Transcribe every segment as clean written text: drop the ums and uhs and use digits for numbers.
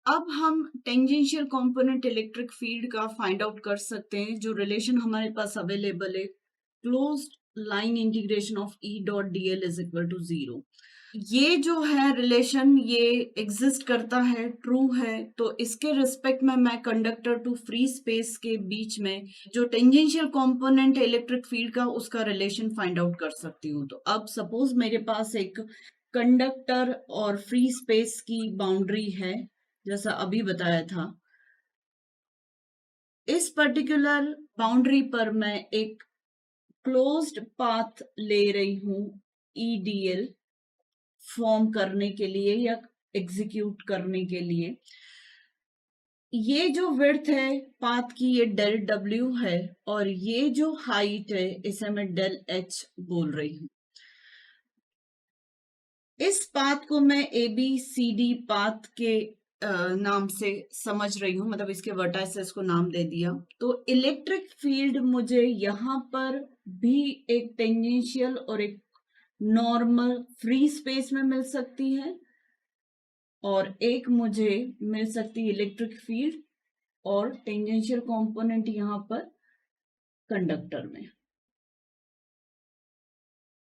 अब हम tangential component electric field का फाइंड आउट कर सकते हैं। जो रिलेशन हमारे पास अवेलेबल है, closed line integration of E dot D L is equal to 0। ये जो है रिलेशन ये एग्जिस्ट करता है, ट्रू है। तो इसके रिस्पेक्ट में मैं कंडक्टर टू फ्री स्पेस के बीच में जो टेंजेंशियल कंपोनेंट है इलेक्ट्रिक फील्ड का, उसका रिलेशन फाइंड आउट कर सकती हूँ। तो अब सपोज मेरे पास एक कंडक्टर और फ्री स्पेस की बाउंड्री है, जैसा अभी बताया था। इस पर्टिकुलर बाउंड्री पर मैं एक क्लोज्ड पाथ ले रही हूं ईडीएल फॉर्म करने के लिए या एग्जीक्यूट करने के लिए। ये जो विड्थ है पाथ की, ये डेल डब्ल्यू है, और ये जो हाइट है इसे मैं डेल एच बोल रही हूं। इस पाथ को मैं A B C D path के नाम से समझ रही हूं, मतलब इसके वर्टाइसेस को नाम दे दिया। तो इलेक्ट्रिक फील्ड मुझे यहां पर भी एक टेंजेंशियल और एक नॉर्मल फ्री स्पेस में मिल सकती है, और एक मुझे मिल सकती है इलेक्ट्रिक फील्ड और टेंजेंशियल कंपोनेंट यहां पर कंडक्टर में।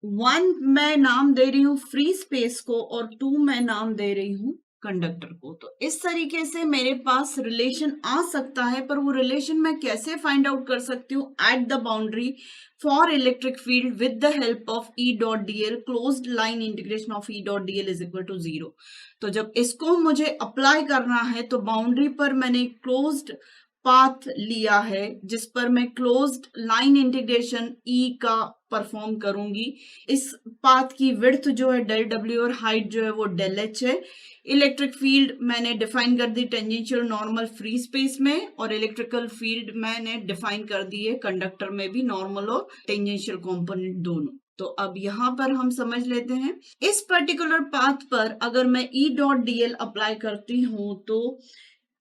1 मैं नाम दे रही हूं फ्री स्पेस को और 2 मैं नाम दे रही हूं कंडक्टर को। तो इस तरीके से मेरे पास रिलेशन आ सकता है, पर वो रिलेशन मैं कैसे फाइंड आउट कर सकती हूँ at the boundary for electric field with the help of E dot D L, closed line integration of E dot D L is equal to 0। तो जब इसको मुझे अप्लाई करना है तो बाउंड्री पर मैंने क्लोज्ड पाथ लिया है जिस पर मैं क्लोज्ड लाइन इंटीग्रेशन ई का परफॉर्म करूंगी। इस पाथ की विड्थ जो है डेल डब्ल्यू और हाइट जो है वो डेल एच है। इलेक्ट्रिक फील्ड मैंने डिफाइन कर दी टेंजेंशियल नॉर्मल फ्री स्पेस में, और इलेक्ट्रिकल फील्ड मैंने डिफाइन कर दी है कंडक्टर में भी, नॉर्मल और टेंजेंशियल कंपोनेंट दोनों। तो अब यहां पर हम समझ लेते हैं इस पर्टिकुलर पाथ पर अगर मैं ई डॉट डीएल अप्लाई करती हूं तो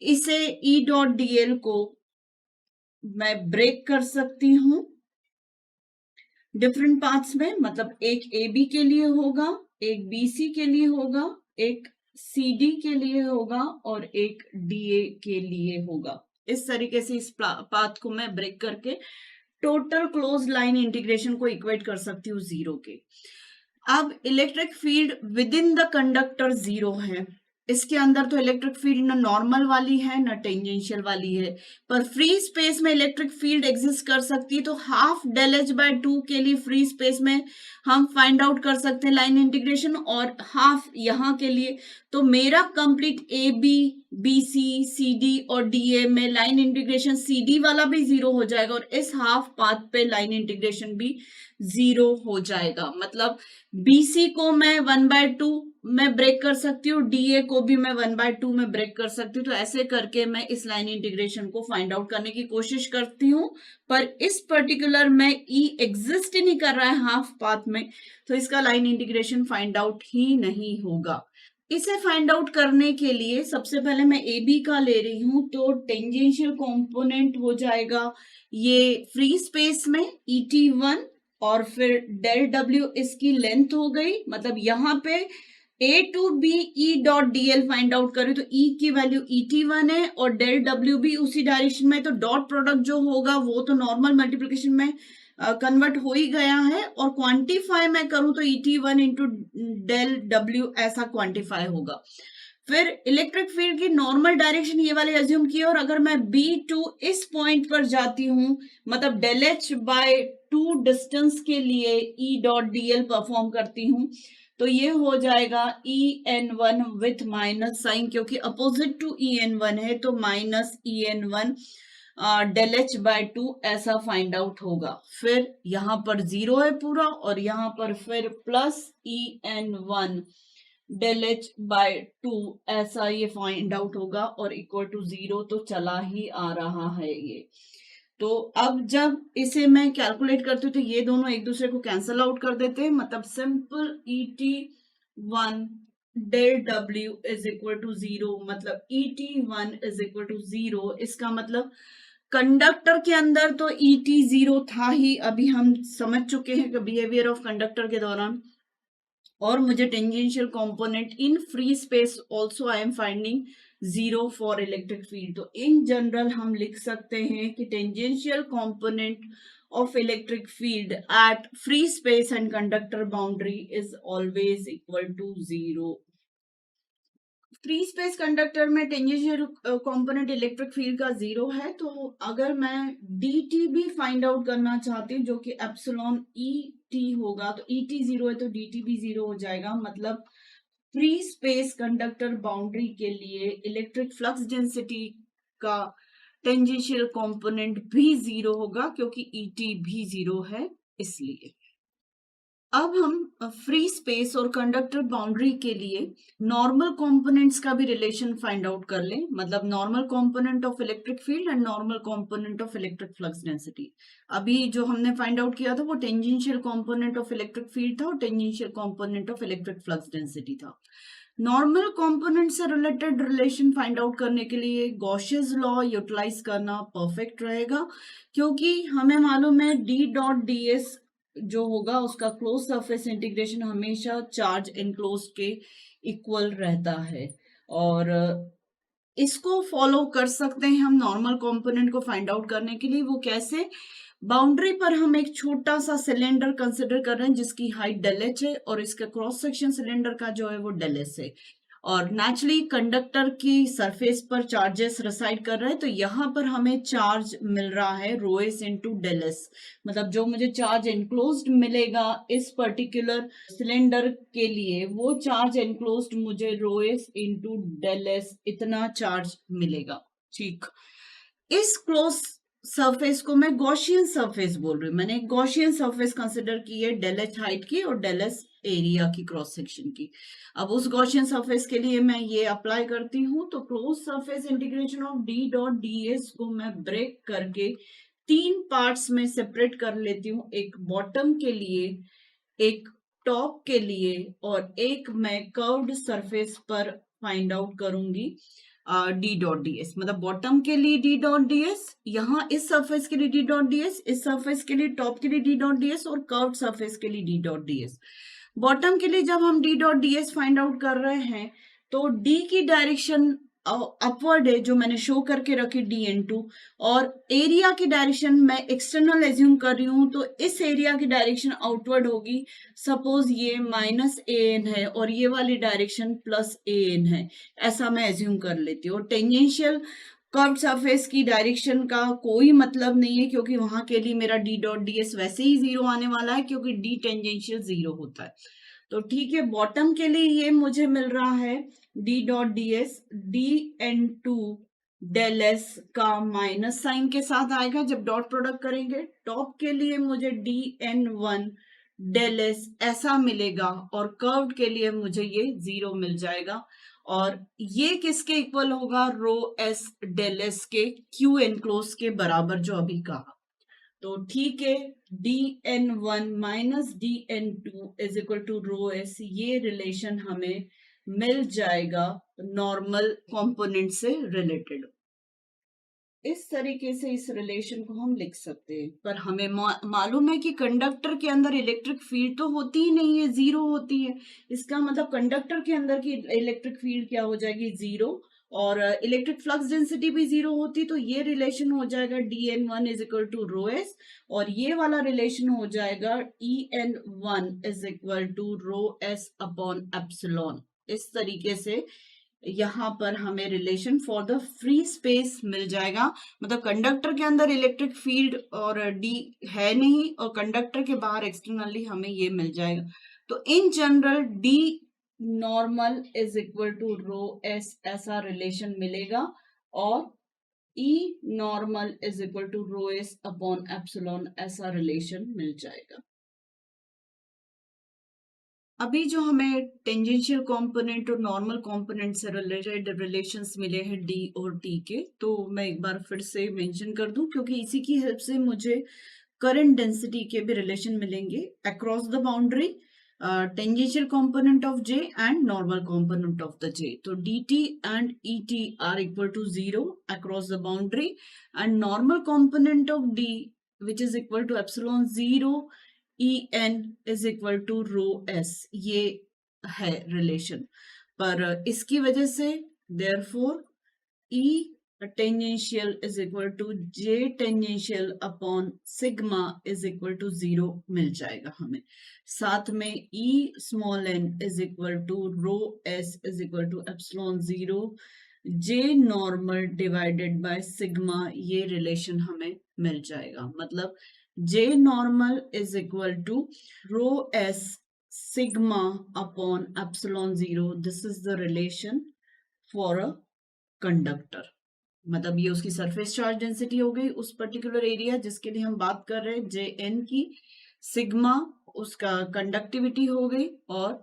इसे ई डॉट डीएल को मैं ब्रेक कर सकती हूं डिफरेंट पाथ्स में। मतलब एक ए बी के लिए होगा, एक बी सी के लिए होगा, एक सी डी के लिए होगा, और एक डी ए के लिए होगा। इस तरीके से इस पाथ को मैं ब्रेक करके टोटल क्लोज लाइन इंटीग्रेशन को इक्वेट कर सकती हूँ 0 के। अब electric field with in the conductor 0 है। इसके अंदर तो इलेक्ट्रिक फील्ड ना नॉर्मल वाली है ना टेंजेंशियल वाली है, पर फ्री स्पेस में इलेक्ट्रिक फील्ड एग्जिस्ट कर सकती है। तो हाफ डेल एच बाय 2 के लिए फ्री स्पेस में हम फाइंड आउट कर सकते हैं लाइन इंटीग्रेशन, और हाफ यहाँ के लिए। तो मेरा complete A B B C C D और डी ए में लाइन इंटीग्रेशन सी डी वाला भी 0 हो जाएगा, और इस हाफ पाथ पे लाइन इंटीग्रेशन भी 0 हो जाएगा। मतलब बीसी को मैं 1/2 में ब्रेक कर सकती हूँ, डीए को भी मैं 1/2 में ब्रेक कर सकती हूँ। तो ऐसे करके मैं इस लाइन इंटीग्रेशन को फाइंड आउट करने की कोशिश करती हूँ, पर इस पर्टिकुलर में ई एग्जिस्ट ही नहीं कर रहा है हाफ पाथ में, तो इसका लाइन इंटीग्रेशन फाइंड आउट ही नहीं होगा। इसे फाइंड आउट करने के लिए सबसे पहले मैं ए बी का ले रही हूं, तो टेंजेंशियल कंपोनेंट हो जाएगा ये फ्री स्पेस में ET1, और फिर डेल डब्ल्यू इसकी लेंथ हो गई। मतलब यहाँ पे A two B E dot D L find out करें तो ई की वैल्यू ET1 है और डेल डब्ल्यू भी उसी डायरेक्शन में, तो डॉट प्रोडक्ट जो होगा वो तो नॉर्मल मल्टीप्लीकेशन में कन्वर्ट हो ही गया है, और क्वांटिफाई मैं करूं तो ET1 इंटू डेल डब्ल्यू ऐसा क्वांटिफाई होगा। फिर इलेक्ट्रिक फील्ड की नॉर्मल डायरेक्शन ये वाली एज्यूम की, और अगर मैं B2 इस पॉइंट पर जाती हूं, मतलब डेल एच बाय 2 डिस्टेंस के लिए E डॉट डीएल परफॉर्म करती हूं, तो ये हो जाएगा EN1 विथ माइनस साइन, क्योंकि अपोजिट टू EN1 है तो minus EN1 del H bye 2 ऐसा फाइंड आउट होगा। फिर यहां पर 0 है पूरा, और यहां पर फिर plus EN1 del H bye 2 ऐसा ये फाइंड आउट होगा, और इक्वल टू 0 तो चला ही आ रहा है ये। तो अब जब इसे मैं कैलकुलेट करती हूँ तो ये दोनों एक दूसरे को कैंसल आउट कर देते हैं। मतलब simple ET1 del W is equal to 0, मतलब ET1 इज इक्वल टू 0। इसका मतलब कंडक्टर के अंदर तो ET0 था ही, अभी हम समझ चुके हैं कि बिहेवियर ऑफ कंडक्टर के दौरान और मुझे tangential component in free space also I am finding 0 for electric field. तो इन जनरल हम लिख सकते हैं कि tangential component of electric field at free space and conductor boundary is always equal to 0। Free space conductor में tangential component electric field का 0 है। तो अगर मैं dt भी फाइंड आउट करना चाहती हूँ जो कि एप्सिलॉन et होगा, तो et 0 है तो dt भी 0 हो जाएगा। मतलब फ्री स्पेस कंडक्टर बाउंड्री के लिए इलेक्ट्रिक फ्लक्स डेंसिटी का टेंजेंशियल कंपोनेंट भी 0 होगा क्योंकि et भी 0 है इसलिए। अब हम फ्री स्पेस और कंडक्टर बाउंड्री के लिए नॉर्मल कंपोनेंट्स का भी रिलेशन फाइंड आउट कर लें। मतलब normal component of electric field and normal component of electric flux density. अभी जो हमने फाइंड आउट किया था वो tangential component of electric field था और tangential component of electric flux density था। नॉर्मल कंपोनेंट से रिलेटेड रिलेशन फाइंड आउट करने के लिए गॉसियस लॉ यूटिलाइज करना परफेक्ट रहेगा, क्योंकि हमें मालूम है डी डॉट डी एस जो होगा उसका क्लोज सरफेस इंटीग्रेशन हमेशा चार्ज एनक्लोज के इक्वल रहता है। और इसको फॉलो कर सकते हैं हम नॉर्मल कंपोनेंट को फाइंड आउट करने के लिए। वो कैसे? बाउंड्री पर हम एक छोटा सा सिलेंडर कंसिडर कर रहे हैं जिसकी हाइट डेल एच है और इसका क्रॉस सेक्शन सिलेंडर का जो है वो डेल एस है। और नेचुरली कंडक्टर की सरफेस पर चार्जेस रिसाइड कर रहे हैं, तो यहाँ पर हमें चार्ज मिल रहा है rho S into del S. मतलब जो मुझे चार्ज एनक्लोज्ड मिलेगा इस पर्टिकुलर सिलेंडर के लिए, वो चार्ज एनक्लोज्ड मुझे rho S into del S इतना चार्ज मिलेगा। ठीक, इस क्लोज सरफेस को मैं गॉसियन सरफेस बोल रही हूँ। मैंने एक गॉसियन सरफेस कंसिडर की है डेल एच हाइट की और डेल एस एरिया की क्रॉस सेक्शन की। अब उस गॉसियन सरफेस के लिए मैं ये अप्लाई करती हूँ, तो close surface integration of D dot D S को मैं ब्रेक करके 3 पार्ट्स में सेपरेट कर लेती हूँ। एक बॉटम के लिए, एक टॉप के लिए और एक मैं कर्व्ड सरफेस पर फाइंड आउट करूंगी डी डॉट डी एस। मतलब बॉटम के लिए डी डॉट डी एस, यहाँ इस सरफेस के लिए डी डॉट डी एस, इस सरफेस के लिए टॉप के लिए डी डॉट डी एस और कर्व्ड सरफेस के लिए D dot D S. Bottom के लिए जब हम D dot D S find out कर रहे हैं तो डी की डायरेक्शन अपवर्ड है जो मैंने शो करके रखी dn2, और एरिया की डायरेक्शन मैं एक्सटर्नल एज्यूम कर रही हूं, तो इस एरिया की डायरेक्शन आउटवर्ड होगी। सपोज ये -an है और ये वाली डायरेक्शन +an है, ऐसा मैं एज्यूम कर लेती हूँ। टेंजेंशियल कर्व सरफेस की डायरेक्शन का कोई मतलब नहीं है क्योंकि वहां के लिए मेरा डी डॉट डी एस वैसे ही 0 आने वाला है क्योंकि डी टेंजेंशियल 0 होता है। तो ठीक है, बॉटम के लिए ये मुझे मिल रहा है D dot D S dn2 del S का माइनस साइन के साथ आएगा जब डॉट प्रोडक्ट करेंगे। टॉप के लिए मुझे dn1 डेल एस ऐसा मिलेगा और कर्व्ड के लिए मुझे ये 0 मिल जाएगा। और ये किसके इक्वल होगा? रो एस डेल एस के क्यू एनक्लोज के बराबर जो अभी कहा। तो ठीक है, dn1 minus dn2 is equal to rho S, ये रिलेशन हमें मिल जाएगा नॉर्मल कंपोनेंट से रिलेटेड। इस तरीके से इस रिलेशन को हम लिख सकते हैं। पर हमें मालूम है कि कंडक्टर के अंदर इलेक्ट्रिक फील्ड तो होती ही नहीं है, 0 होती है। इसका मतलब कंडक्टर के अंदर की इलेक्ट्रिक फील्ड क्या हो जाएगी? 0। और इलेक्ट्रिक फ्लक्स डेंसिटी भी 0 होती, तो ये रिलेशन हो जाएगा dn1 is equal to rho s, और ये वाला रिलेशन हो जाएगा en1 is equal to rho s upon epsilon. इस तरीके से यहाँ पर हमें relation for the free space मिल जाएगा। मतलब कंडक्टर के अंदर इलेक्ट्रिक फील्ड और डी है नहीं, और कंडक्टर के बाहर एक्सटर्नली हमें ये मिल जाएगा। तो in general D normal is equal to rho s ऐसा रिलेशन मिलेगा, और E normal is equal to rho s upon epsilon ऐसा रिलेशन मिल जाएगा। अभी जो हमें टेंजेंशियल कंपोनेंट और नॉर्मल कंपोनेंट से रिलेटेड रिलेशंस मिले हैं डी और टी के, तो मैं एक बार फिर से मेंशन कर दूं क्योंकि इसी की हेल्प से मुझे करंट डेंसिटी के भी रिलेशन मिलेंगे across the boundary, tangential component of J and normal component of the J. तो dt and et are equal to 0 across the boundary, and normal component of d which is equal to epsilon 0 en is equal to rho S, ये है relation, पर इसकी वजह से therefore E tangential is equal to J tangential upon sigma is equal to 0 मिल जाएगा हमें। साथ में E small n is equal to rho S is equal to epsilon 0 J normal divided by sigma, ये रिलेशन हमें मिल जाएगा। मतलब J normal is equal to rho S sigma upon epsilon 0, this is the relation for a conductor. मतलब ये उसकी surface charge density हो गई उस पर्टिकुलर एरिया जिसके लिए हम बात कर रहे हैं जे एन की, सिग्मा उसका कंडक्टिविटी हो गई और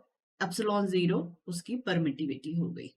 एप्सिलॉन 0 उसकी परमिटिविटी हो गई।